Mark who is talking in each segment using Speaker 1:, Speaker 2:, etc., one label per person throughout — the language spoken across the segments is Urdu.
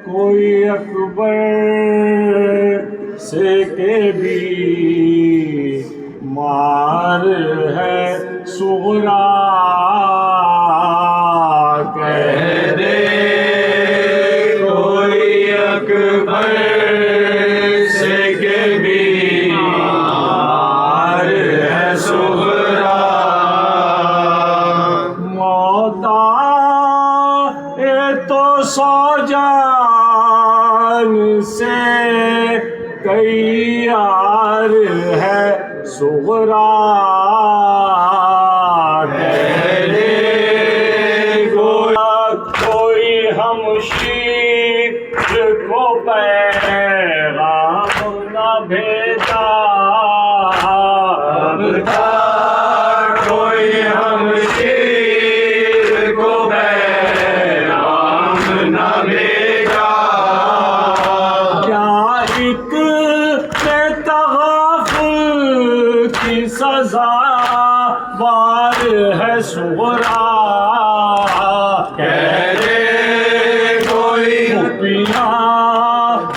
Speaker 1: کوئی اکبر سے کے بھی مار ہے صغرا کہہ دے کوئی اکبر سے کے بھی مار ہے صغرا موت تو سو جان سے کئی یار ہے صغرا کہہ دے کوئی ہم شیر کو پیغام نہ بھیجا کوئی ہم شیر کو پیغام نہ بھیجا کیا ایک تغافل کی سزا بار ہے صغرا کہہ دے کوئی پھوپھیاں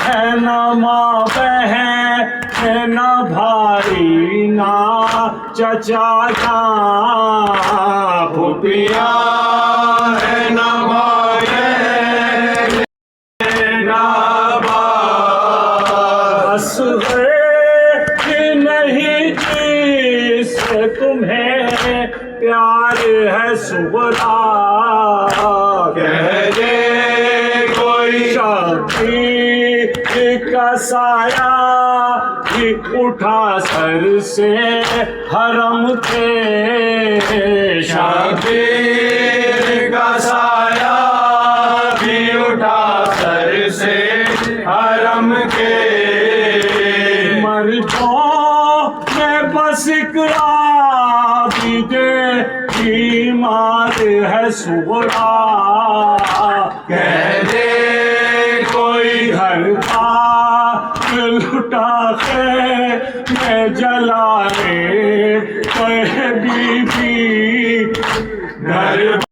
Speaker 1: ہے نہ ماں بہن ہے نہ بھائی نہ چچا جان پھوپھیاں ہے نہ ماں بہن نہ باس نہیں جس سے تمہیں پیار ہے صغرا کہہ دے کوئی شبیر کا سایہ بھی اٹھا سر سے حرم کے شبیر کا سایہ بھی اٹھا سر سے حرم کے میں بس دے بیمار ہے صغرا کہہ دے کوئی گھر کا لٹا خیر میں جلانے کہ بی بی گھر